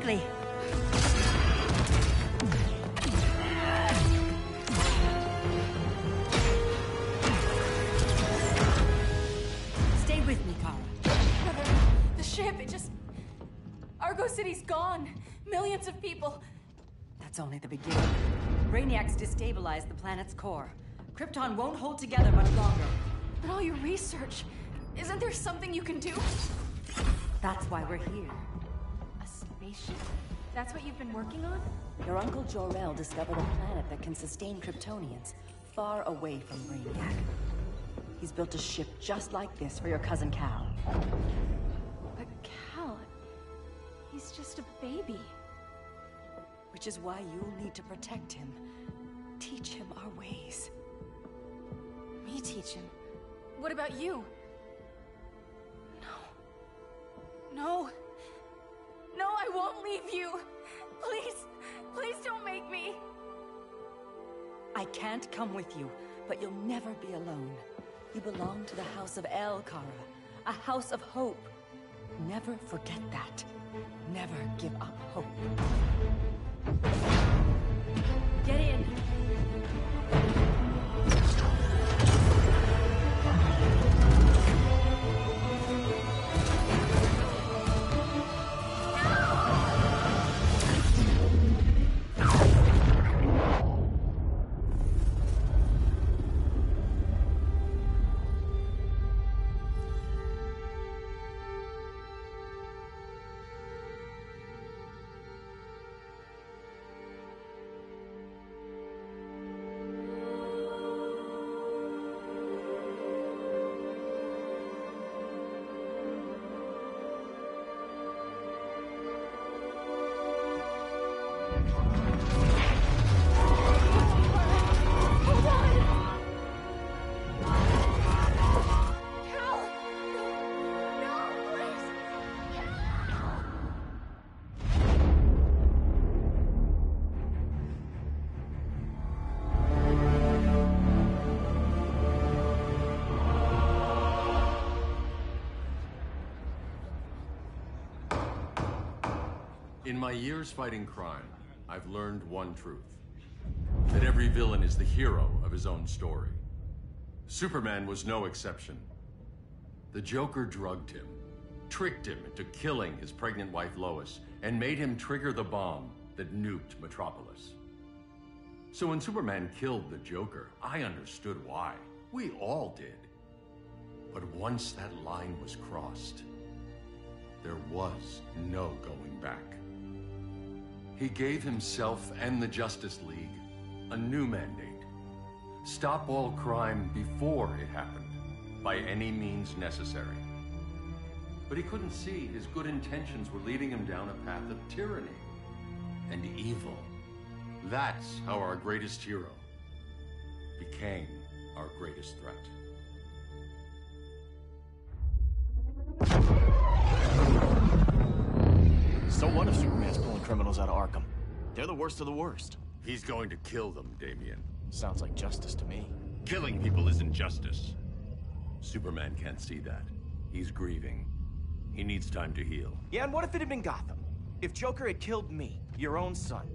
quickly. Stay with me, Kara. Brother, the ship, it just... Argo City's gone. Millions of people. That's only the beginning. Brainiac's destabilized the planet's core. Krypton won't hold together much longer. But all your research, isn't there something you can do? That's why we're here. A spaceship? That's what you've been working on? Your uncle Jor-El discovered a planet that can sustain Kryptonians, far away from Brainiac. He's built a ship just like this for your cousin Cal. But Cal... he's just a baby. Which is why you'll need to protect him. Teach him our ways. Me teach him? What about you? No. No, I won't leave you. Please, please don't make me. I can't come with you, but you'll never be alone. You belong to the House of El, Kara. A house of hope. Never forget that. Never give up hope. Get in. In my years fighting crime, I've learned one truth. That every villain is the hero of his own story. Superman was no exception. The Joker drugged him, tricked him into killing his pregnant wife Lois, and made him trigger the bomb that nuked Metropolis. So when Superman killed the Joker, I understood why. We all did. But once that line was crossed, there was no going back. He gave himself and the Justice League a new mandate. Stop all crime before it happened, by any means necessary. But he couldn't see his good intentions were leading him down a path of tyranny and evil. That's how our greatest hero became our greatest threat. So what if Superman's pulling criminals out of Arkham? They're the worst of the worst. He's going to kill them, Damian. Sounds like justice to me. Killing people isn't justice. Superman can't see that. He's grieving. He needs time to heal. Yeah, and what if it had been Gotham? If Joker had killed me, your own son?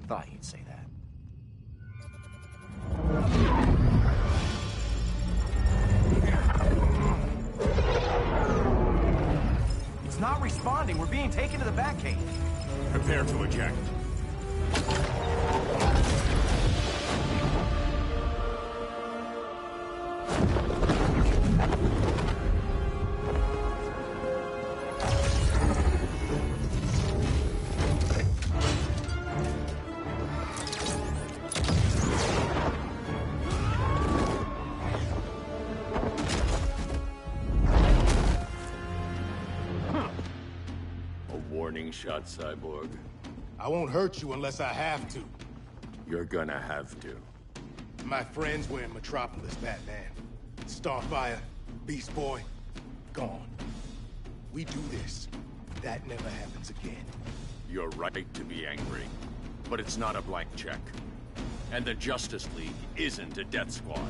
Thought you'd say that. It's not responding. We're being taken to the Batcave. Prepare to eject. Shot, Cyborg. I won't hurt you unless I have to. You're gonna have to. My friends were in Metropolis, Batman. Starfire, Beast Boy, gone. We do this. That never happens again. You're right to be angry, but it's not a blank check. And the Justice League isn't a death squad.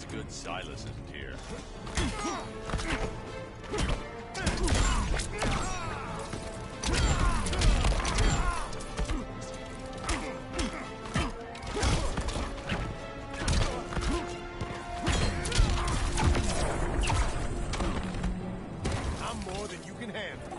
It's good Silas isn't here. I'm more than you can handle.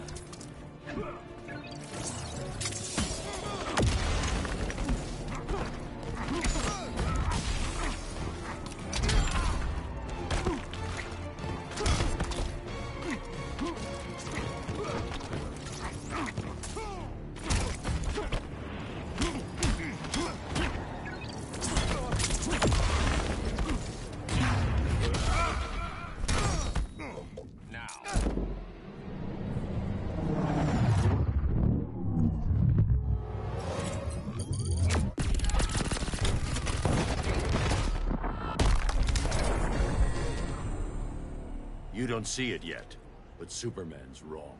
You don't see it yet, but Superman's wrong.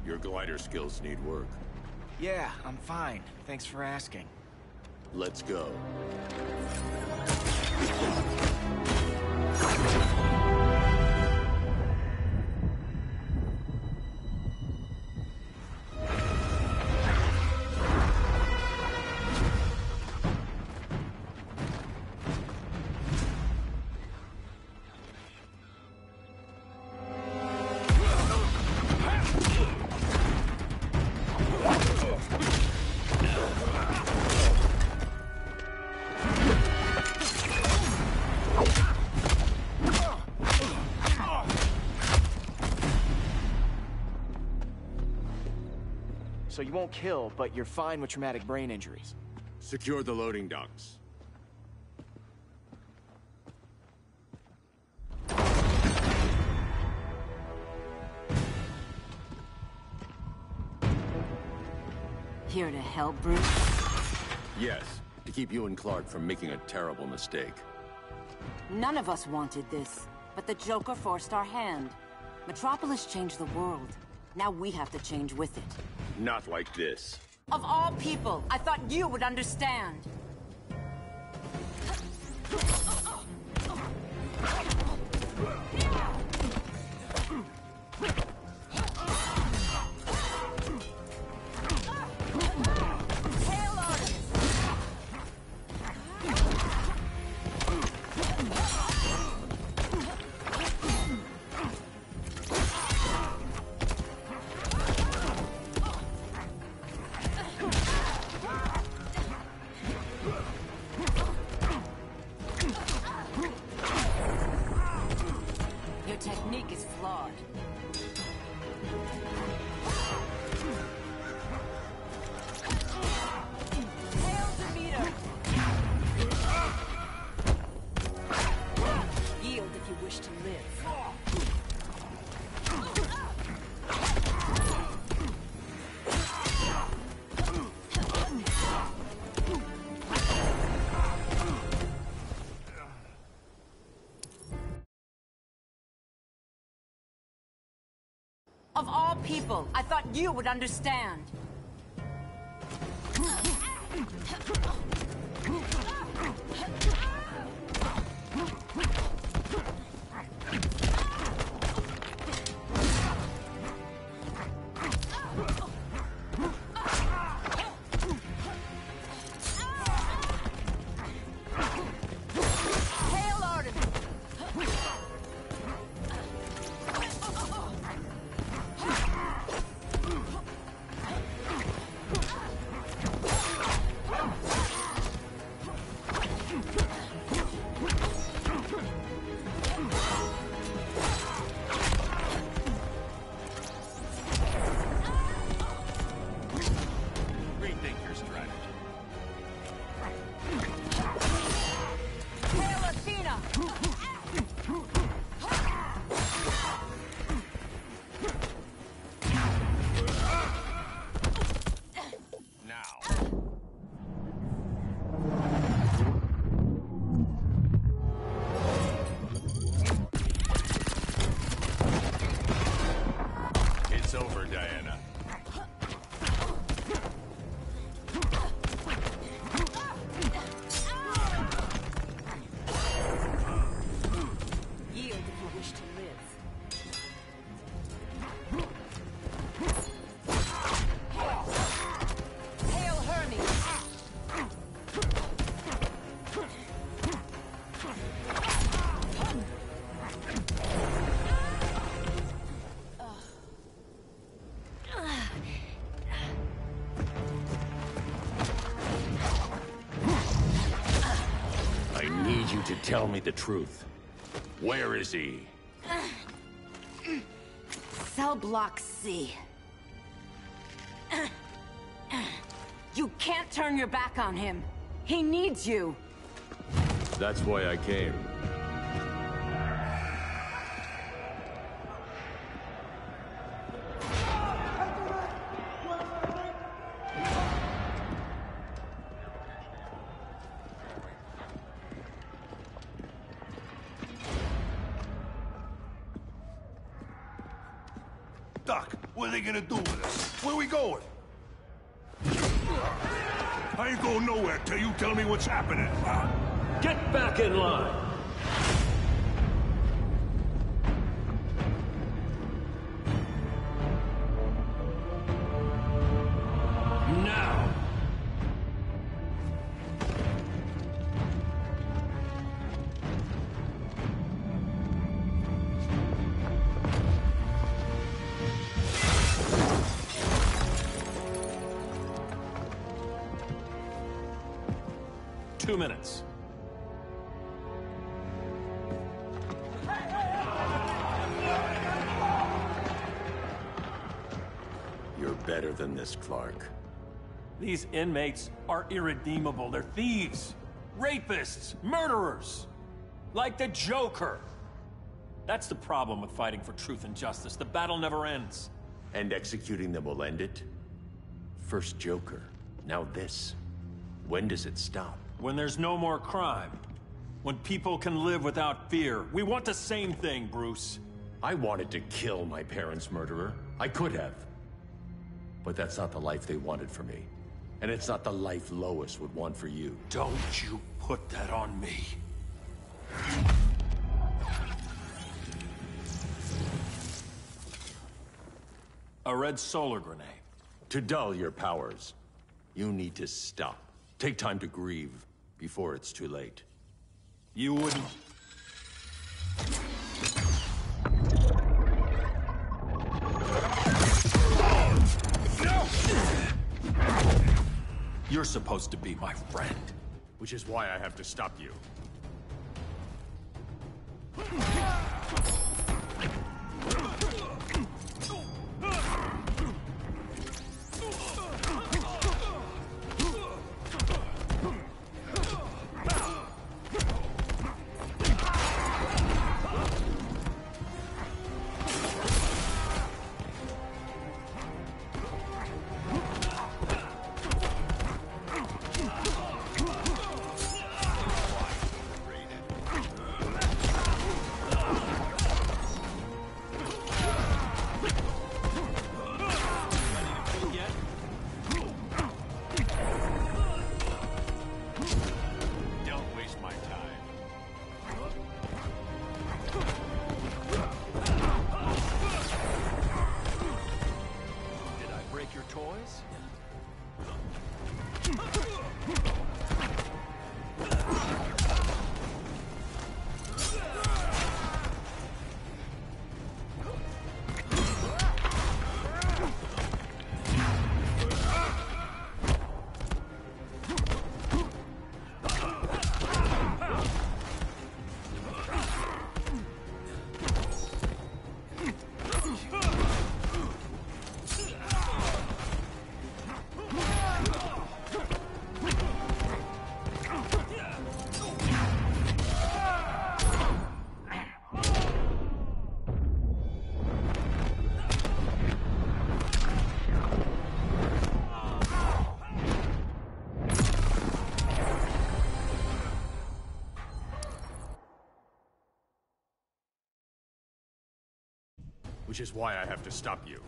Your glider skills need work. Yeah, I'm fine. Thanks for asking. Let's go. So you won't kill, but you're fine with traumatic brain injuries. Secure the loading docks. Here to help, Bruce? Yes, to keep you and Clark from making a terrible mistake. None of us wanted this, but the Joker forced our hand. Metropolis changed the world. Now we have to change with it. Not like this. Of all people, I thought you would understand. Your technique is flawed. Hail Demeter! Yield if you wish to live. Of all people, I thought you would understand. Hail Artemis! you to tell me the truth. Where is he? Cell block C. You can't turn your back on him. He needs you. That's why I came. Doc, what are they gonna do with us? Where we going? I ain't going nowhere till you tell me what's happening. Get back in line! Now! Two minutes. You're better than this, Clark. These inmates are irredeemable. They're thieves, rapists, murderers. Like the Joker. That's the problem with fighting for truth and justice. The battle never ends. And executing them will end it? First Joker, now this. When does it stop? When there's no more crime. When people can live without fear. We want the same thing, Bruce. I wanted to kill my parents' murderer. I could have. But that's not the life they wanted for me. And it's not the life Lois would want for you. Don't you put that on me. A red solar grenade. To dull your powers, you need to stop. Take time to grieve before it's too late. You wouldn't... You're supposed to be my friend. Which is why I have to stop you. Which is why I have to stop you.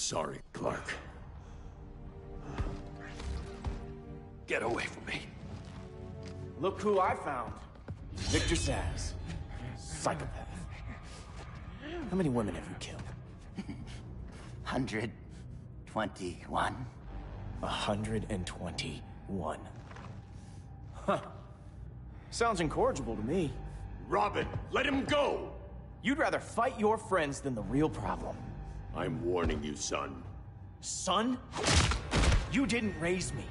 sorry, Clark. Get away from me. Look who I found. Victor Zsasz. Psychopath. How many women have you killed? 121. 121. Huh. Sounds incorrigible to me. Robin, let him go! You'd rather fight your friends than the real problem. I'm warning you, son. Son? You didn't raise me.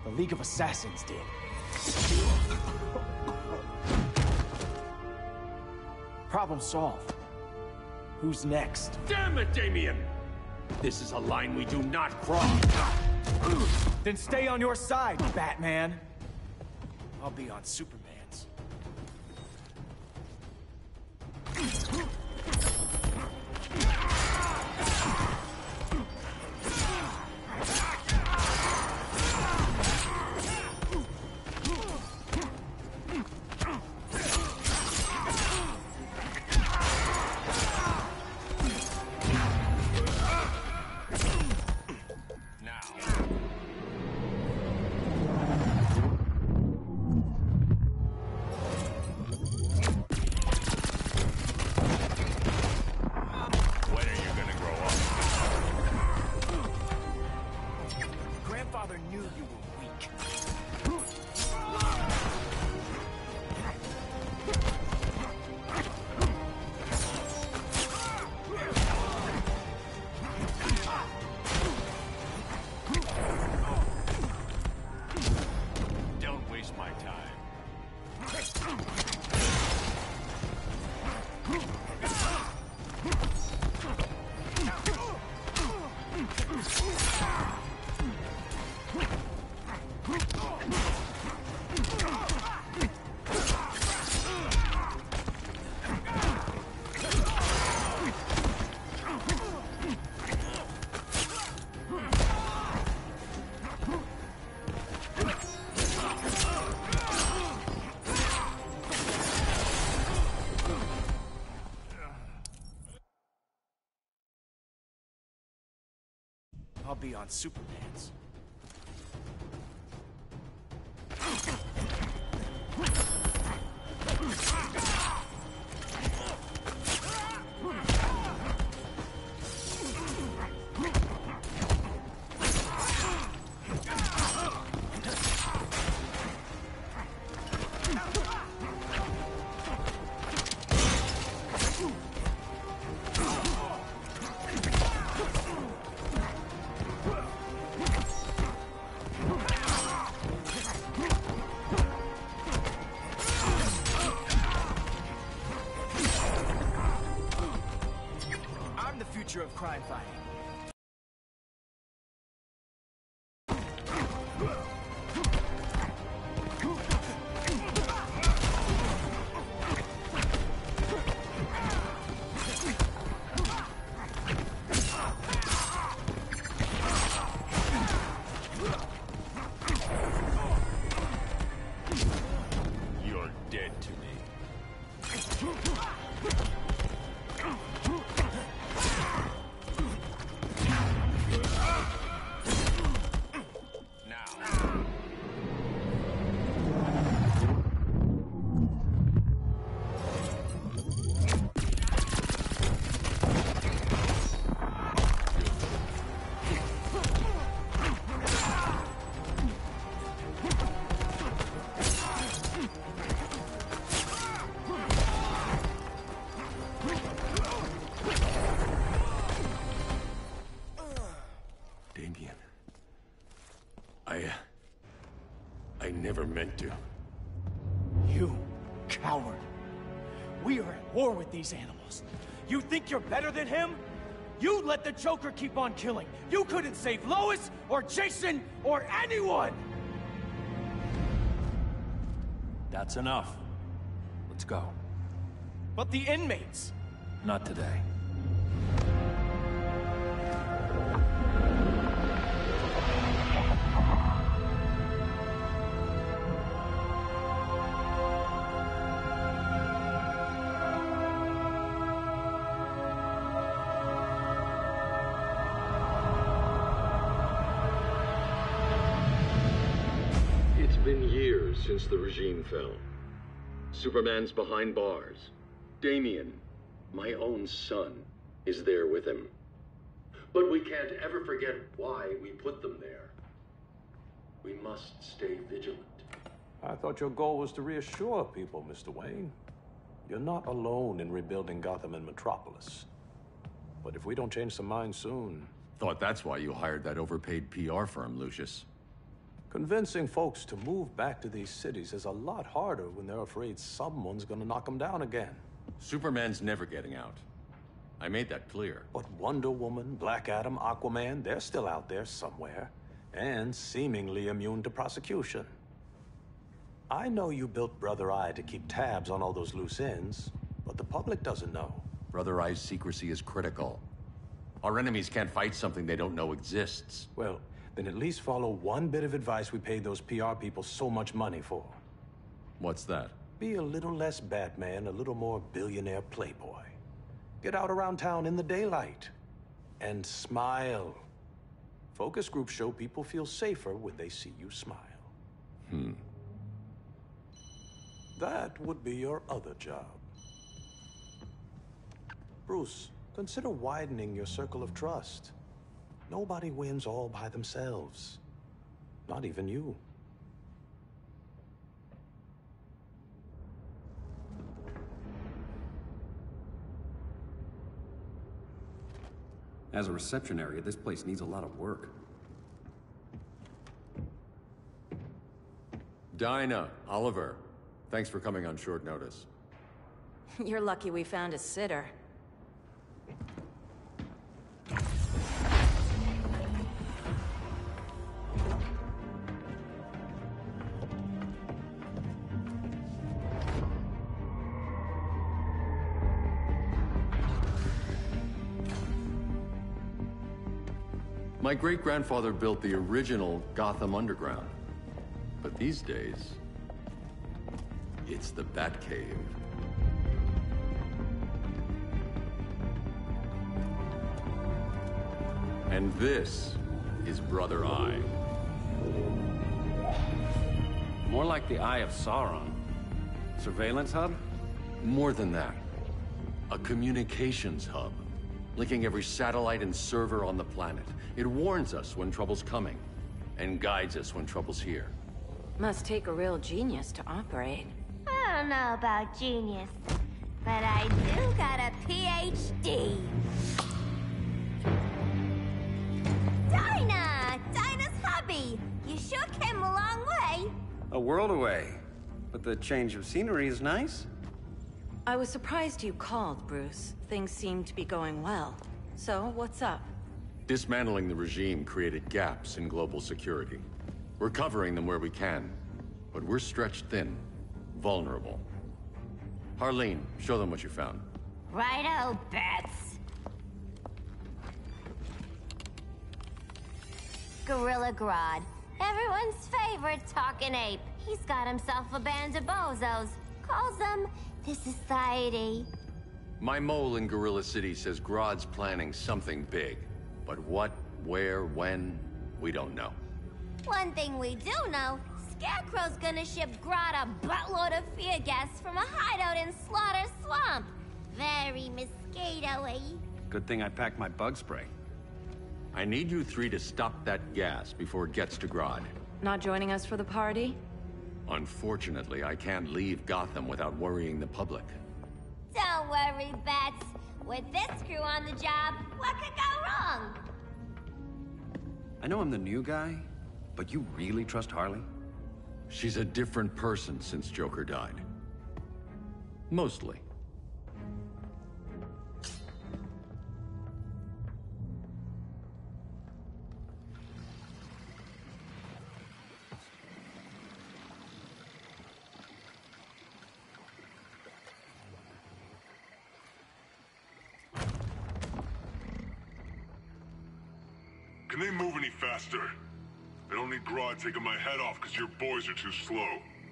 The League of Assassins did. Problem solved. Who's next? Damn it, Damien! This is a line we do not cross. Then stay on your side, Batman. I'll be on Superman's. I'll be on Superman's. Of crime fighting. You're dead to me. I never meant to. You coward. We are at war with these animals. You think you're better than him? You let the Joker keep on killing. You couldn't save Lois, or Jason, or anyone! That's enough. Let's go. But the inmates... Not today. years since the regime fell. Superman's behind bars. Damian, my own son, is there with him. But we can't ever forget why we put them there. We must stay vigilant. I thought your goal was to reassure people, Mr. Wayne. You're not alone in rebuilding Gotham and Metropolis. But if we don't change some minds soon... Thought that's why you hired that overpaid PR firm, Lucius. Convincing folks to move back to these cities is a lot harder when they're afraid someone's gonna knock them down again. Superman's never getting out. I made that clear. But Wonder Woman, Black Adam, Aquaman, they're still out there somewhere. And seemingly immune to prosecution. I know you built Brother Eye to keep tabs on all those loose ends, but the public doesn't know. Brother Eye's secrecy is critical. Our enemies can't fight something they don't know exists. Well, then at least follow one bit of advice we paid those PR people so much money for. What's that? Be a little less Batman, a little more billionaire playboy. Get out around town in the daylight. And smile. Focus groups show people feel safer when they see you smile. That would be your other job. Bruce, consider widening your circle of trust. Nobody wins all by themselves. Not even you. As a reception area, this place needs a lot of work. Dinah, Oliver, thanks for coming on short notice. You're lucky we found a sitter. My great-grandfather built the original Gotham Underground. But these days, it's the Batcave. And this is Brother Eye. More like the Eye of Sauron. Surveillance hub? More than that. A communications hub, linking every satellite and server on the planet. It warns us when trouble's coming, and guides us when trouble's here. Must take a real genius to operate. I don't know about genius, but I do got a PhD. Dinah's hubby. You sure came a long way. A world away. But the change of scenery is nice. I was surprised you called, Bruce. Things seem to be going well. So, what's up? Dismantling the regime created gaps in global security. We're covering them where we can, but we're stretched thin, vulnerable. Harleen, show them what you found. Righto, Bats. Gorilla Grodd. Everyone's favorite talking ape. He's got himself a band of bozos. Calls them the Society. My mole in Gorilla City says Grodd's planning something big. But what, where, when, we don't know. One thing we do know, Scarecrow's gonna ship Grodd a buttload of fear gas from a hideout in Slaughter Swamp. Very mosquito-y. Good thing I packed my bug spray. I need you three to stop that gas before it gets to Grodd. Not joining us for the party? Unfortunately, I can't leave Gotham without worrying the public. Don't worry, Bats. With this crew on the job, what could go wrong? I know I'm the new guy, but you really trust Harley? She's a different person since Joker died. Mostly. Can they move any faster? I don't need Grodd taking my head off because your boys are too slow.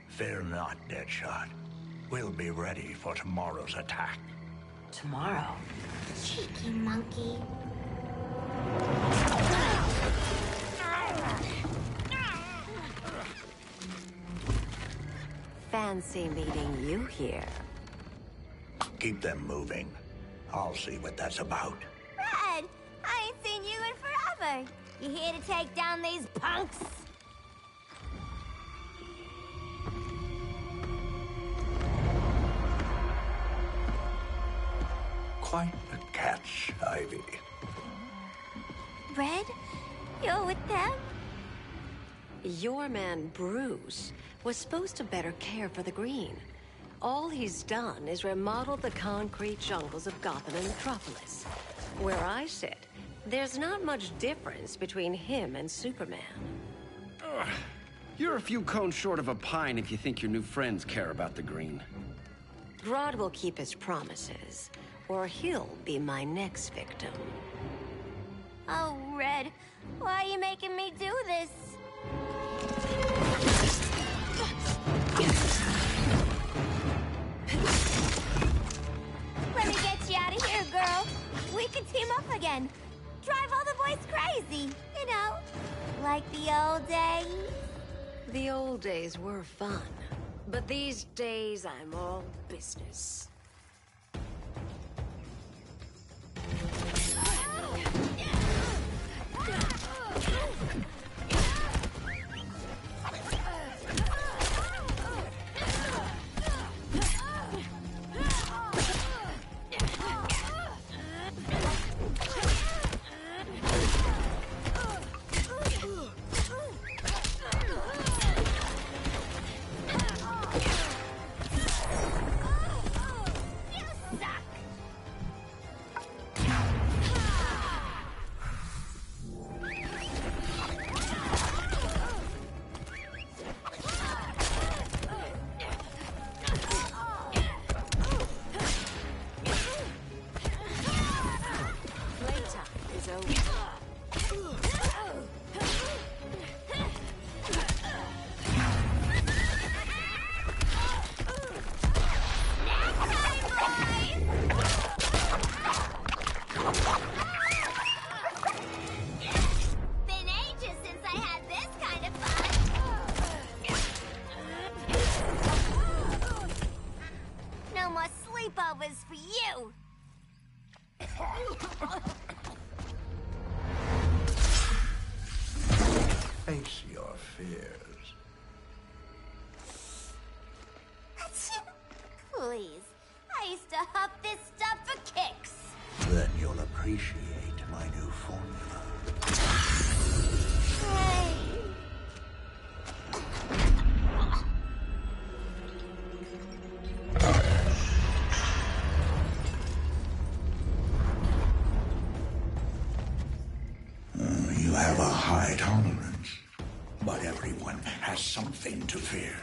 Fear not, Deadshot. We'll be ready for tomorrow's attack. Tomorrow? Cheeky monkey. fancy meeting you here. Keep them moving. I'll see what that's about. Red, I ain't seen you in forever. You here to take down these punks? Quite a catch, Ivy. Red, you're with them? Your man, Bruce, was supposed to better care for the Green. All he's done is remodel the concrete jungles of Gotham and Metropolis. Where I sit, there's not much difference between him and Superman. Ugh. You're a few cones short of a pine if you think your new friends care about the Green. Grodd will keep his promises, or he'll be my next victim. Oh, Red, why are you making me do this? Let me get you out of here, girl. We can team up again. Drive all the boys crazy, you know, like the old days. The old days were fun, but these days I'm all business. Face your fears. Please, I used to huff this stuff for kicks. Then you'll appreciate my new formula. Hey. You have a high tolerance, but everyone has something to fear.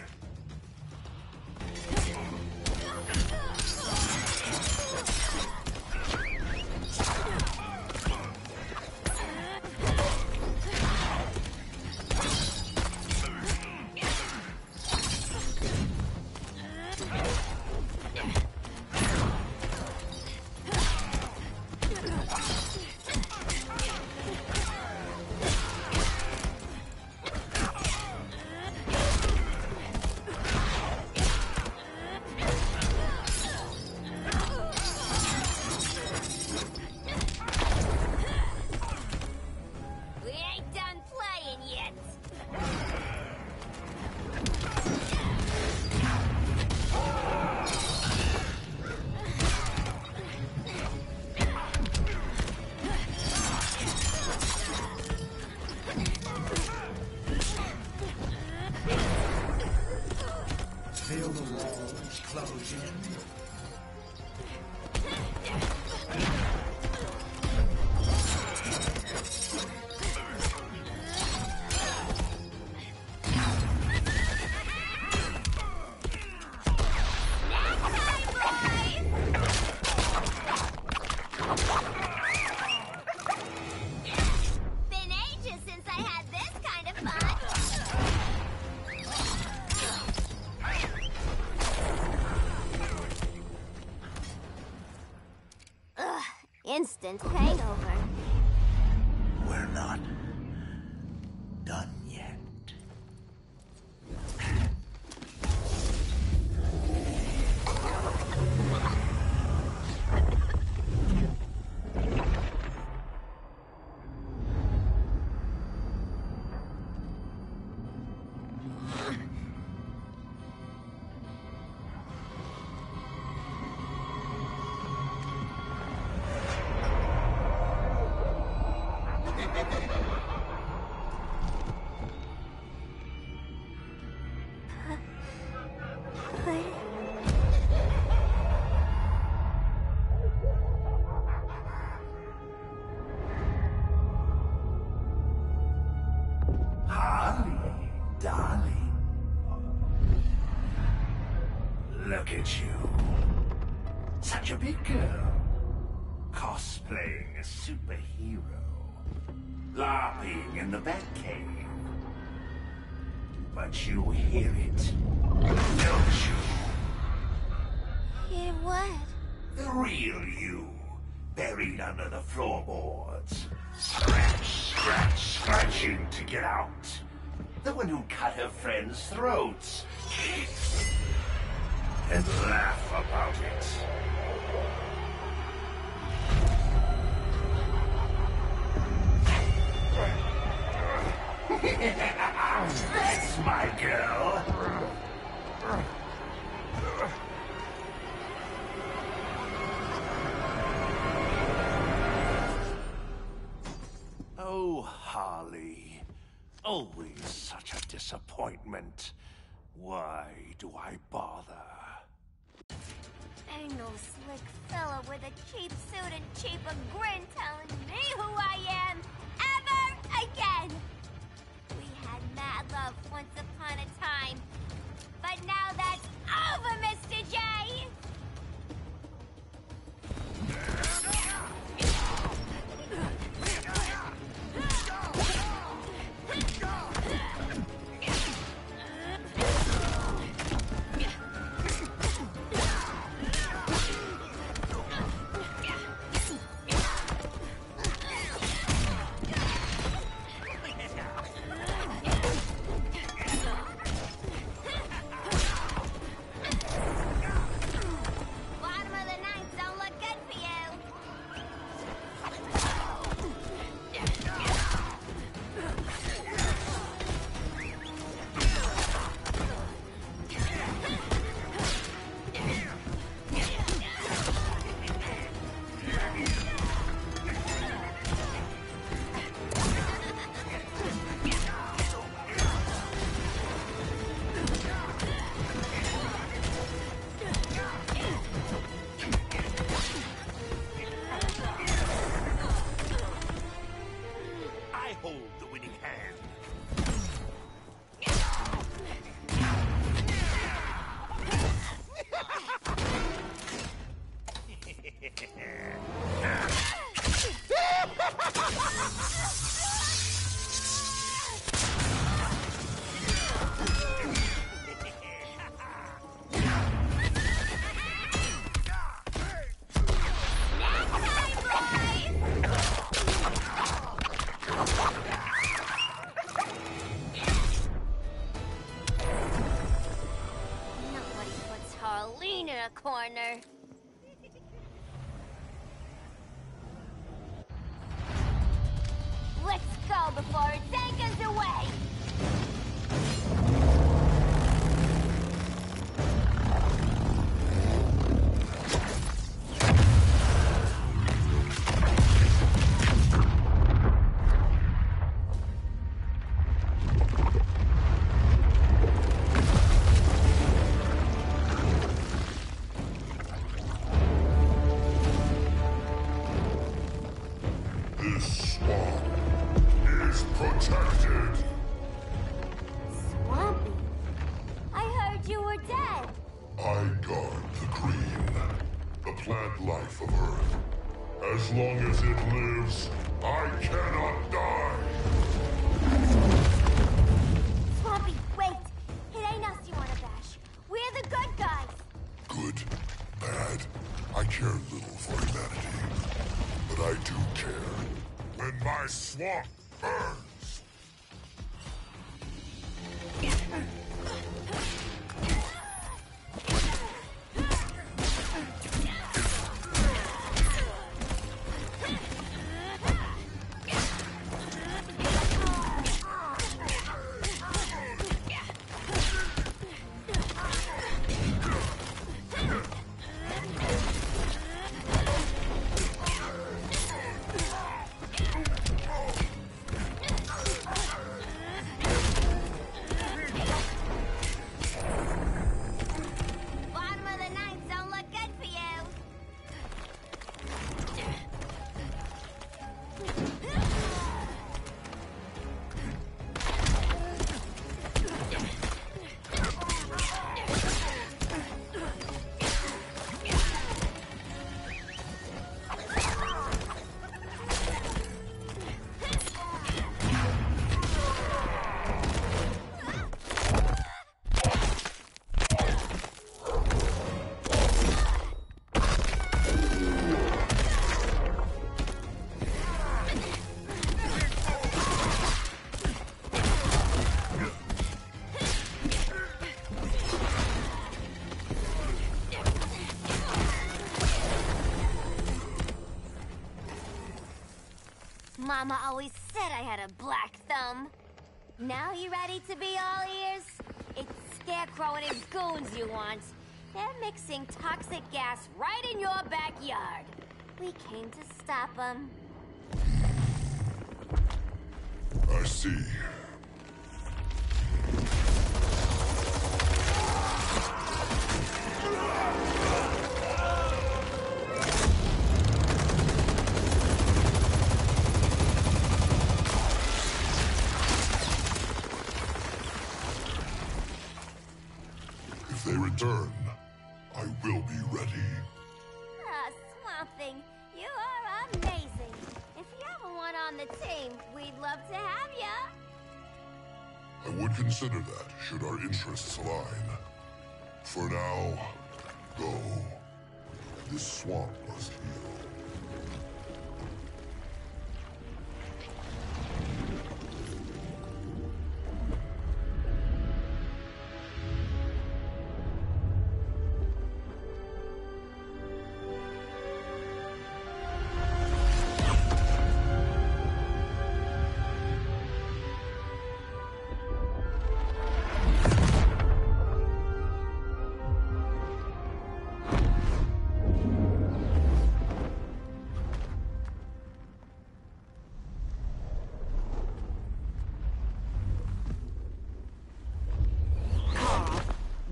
Feel the walls close in. Been ages since I had this kind of fun. Ugh, instant hangover. We're not done yet. Look at you. Such a big girl. Cosplaying a superhero. LARPing in the Batcave. But you hear it, don't you? Hear what? The real you, buried under the floorboards. Scratch, scratch, scratching to get out. The one who cut her friends' throats. And laugh about it. That's my girl. Oh, Harley. Always such a disappointment. Why do I bother? Ain't no slick fella with a cheap suit and cheaper grin telling me who I am ever again. We had mad love once upon a time, but now that's over, Mr. J. Corner. Let's go before it takes us away! As long as it lives, I cannot die! Swampy, wait! It ain't us you wanna bash. We're the good guys! Good, bad, I care little for humanity. But I do care when my swamp burns! Mama always said I had a black thumb. Now you ready to be all ears? It's Scarecrow and his goons you want. They're mixing toxic gas right in your backyard. We came to stop them. I see. If they return, I will be ready. Ah, Swamp Thing, you are amazing. If you ever want on the team, we'd love to have ya. I would consider that, should our interests align. For now, go. This swamp must heal.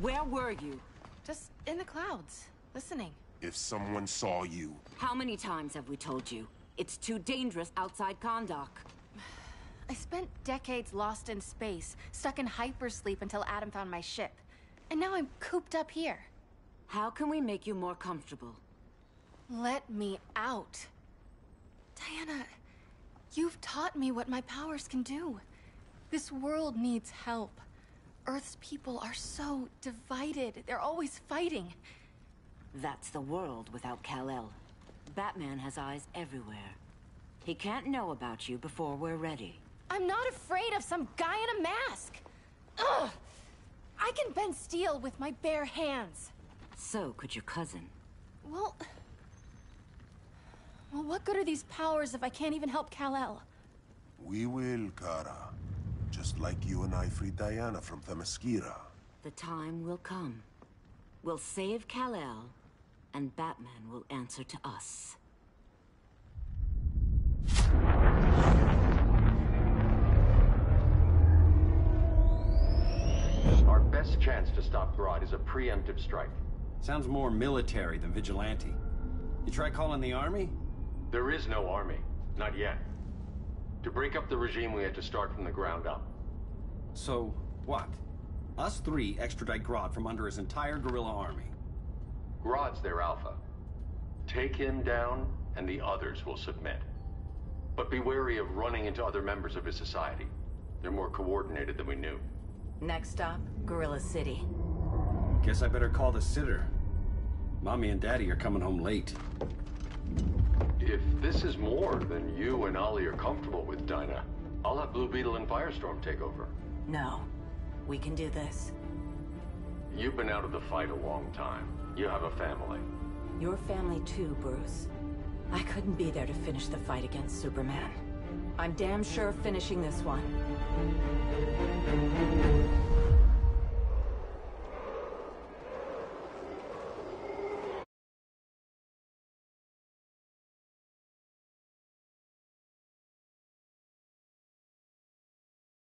Where were you? Just in the clouds, listening. If someone saw you... How many times have we told you? It's too dangerous outside Kahndaq. I spent decades lost in space, stuck in hypersleep until Adam found my ship. And now I'm cooped up here. How can we make you more comfortable? Let me out. Diana, you've taught me what my powers can do. This world needs help. Earth's people are so divided. They're always fighting. That's the world without Kal-El. Batman has eyes everywhere. He can't know about you before we're ready. I'm not afraid of some guy in a mask. Ugh! I can bend steel with my bare hands. So could your cousin. Well, what good are these powers if I can't even help Kal-El? We will, Kara. Just like you and I freed Diana from Themyscira. The time will come. We'll save Kal-El, and Batman will answer to us. Our best chance to stop Grodd is a preemptive strike. Sounds more military than vigilante. You try calling the army? There is no army. Not yet. To break up the regime, we had to start from the ground up. So, what? Us three extradite Grodd from under his entire guerrilla army. Grodd's their alpha. Take him down, and the others will submit. But be wary of running into other members of his society. They're more coordinated than we knew. Next stop, Gorilla City. Guess I better call the sitter. Mommy and Daddy are coming home late. If this is more than you and Ollie are comfortable with, Dinah, I'll have Blue Beetle and Firestorm take over. No. We can do this. You've been out of the fight a long time. You have a family. Your family too, Bruce. I couldn't be there to finish the fight against Superman. I'm damn sure finishing this one.